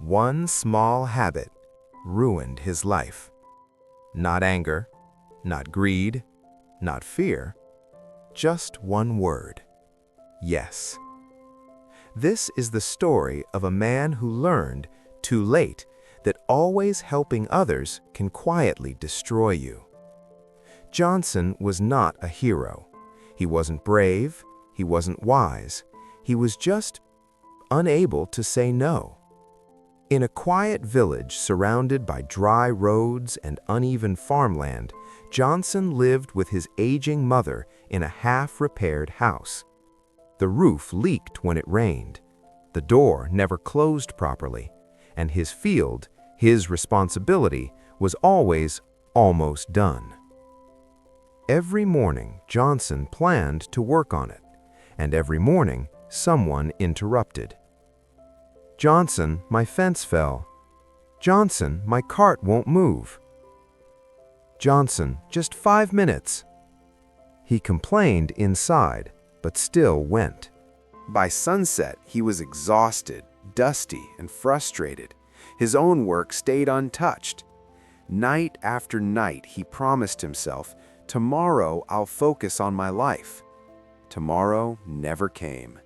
One small habit ruined his life. Not anger, not greed, not fear, just one word: yes. This is the story of a man who learned, too late, that always helping others can quietly destroy you. Johnson was not a hero. He wasn't brave, he wasn't wise, he was just unable to say no. In a quiet village surrounded by dry roads and uneven farmland, Johnson lived with his aging mother in a half-repaired house. The roof leaked when it rained, the door never closed properly, and his field, his responsibility, was always almost done. Every morning, Johnson planned to work on it, and every morning, someone interrupted. "Johnson, my fence fell. Johnson, my cart won't move. Johnson, just 5 minutes." He complained inside, but still went. By sunset, he was exhausted, dusty, and frustrated. His own work stayed untouched. Night after night, he promised himself, "Tomorrow I'll focus on my life." Tomorrow never came.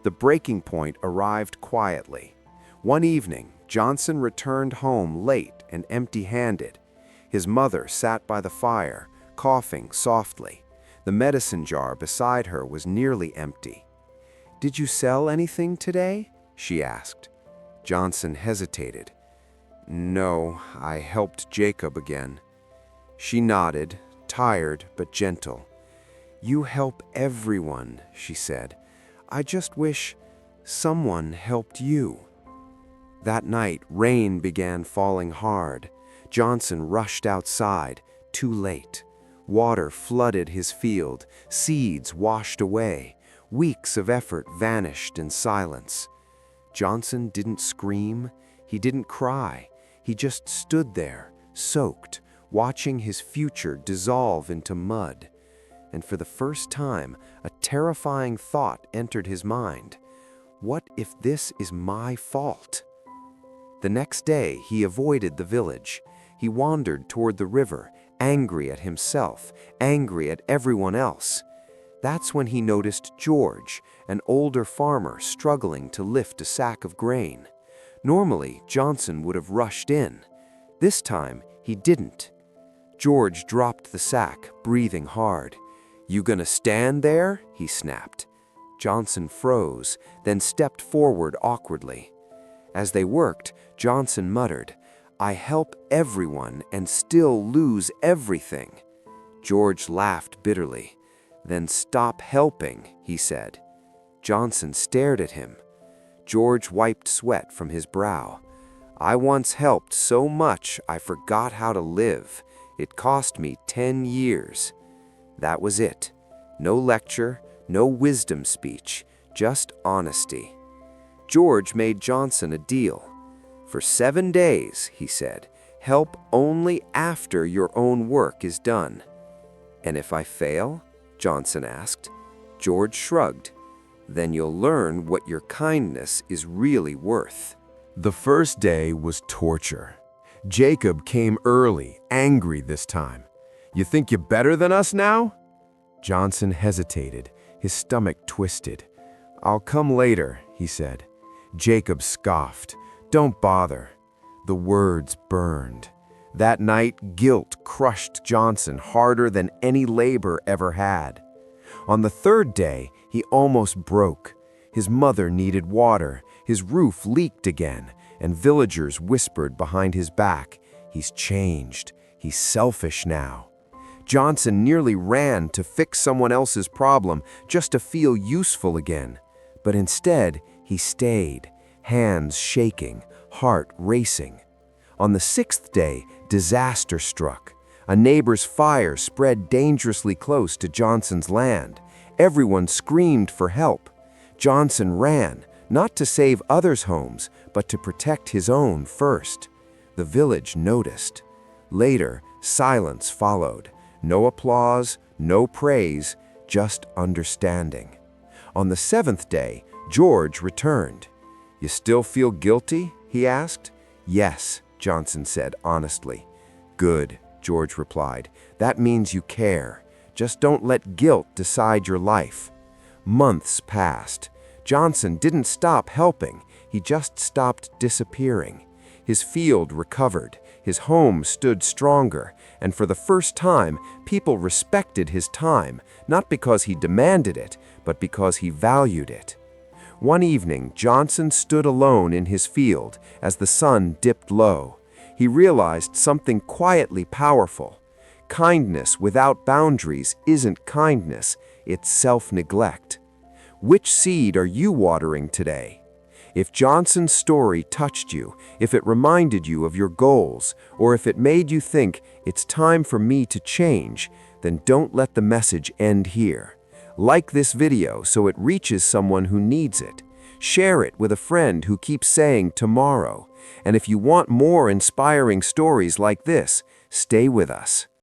The breaking point arrived quietly. One evening, Johnson returned home late and empty-handed. His mother sat by the fire, coughing softly. The medicine jar beside her was nearly empty. "Did you sell anything today?" she asked. Johnson hesitated. "No, I helped Jacob again." She nodded, tired but gentle. "You help everyone," she said. "I just wish someone helped you." That night, rain began falling hard. Johnson rushed outside, too late. Water flooded his field, seeds washed away. Weeks of effort vanished in silence. Johnson didn't scream, he didn't cry. He just stood there, soaked, watching his future dissolve into mud. And for the first time, a terrifying thought entered his mind. What if this is my fault? The next day, he avoided the village. He wandered toward the river, angry at himself, angry at everyone else. That's when he noticed George, an older farmer struggling to lift a sack of grain. Normally, Johnson would have rushed in. This time, he didn't. George dropped the sack, breathing hard. "You gonna stand there?" he snapped. Johnson froze, then stepped forward awkwardly. As they worked, Johnson muttered, "I help everyone and still lose everything." George laughed bitterly. "Then stop helping," he said. Johnson stared at him. George wiped sweat from his brow. "I once helped so much I forgot how to live. It cost me 10 years. That was it. No lecture, no wisdom speech, just honesty. George made Johnson a deal. "For 7 days," he said, "help only after your own work is done." "And if I fail?" Johnson asked. George shrugged. "Then you'll learn what your kindness is really worth." The first day was torture. Jacob came early, angry this time. "You think you're better than us now?" Johnson hesitated, his stomach twisted. "I'll come later," he said. Jacob scoffed. "Don't bother." The words burned. That night, guilt crushed Johnson harder than any labor ever had. On the third day, he almost broke. His mother needed water, his roof leaked again, and villagers whispered behind his back, "He's changed. He's selfish now." Johnson nearly ran to fix someone else's problem just to feel useful again. But instead, he stayed, hands shaking, heart racing. On the 6th day, disaster struck. A neighbor's fire spread dangerously close to Johnson's land. Everyone screamed for help. Johnson ran, not to save others' homes, but to protect his own first. The village noticed. Later, silence followed. No applause, no praise, just understanding. On the 7th day, George returned. "You still feel guilty?" he asked. "Yes," Johnson said honestly. "Good," George replied. "That means you care. Just don't let guilt decide your life." Months passed. Johnson didn't stop helping, he just stopped disappearing. His field recovered, his home stood stronger, and for the first time, people respected his time, not because he demanded it, but because he valued it. One evening, Johnson stood alone in his field as the sun dipped low. He realized something quietly powerful. Kindness without boundaries isn't kindness, it's self-neglect. Which seed are you watering today? If Johnson's story touched you, if it reminded you of your goals, or if it made you think it's time for me to change, then don't let the message end here. Like this video so it reaches someone who needs it. Share it with a friend who keeps saying tomorrow. And if you want more inspiring stories like this, stay with us.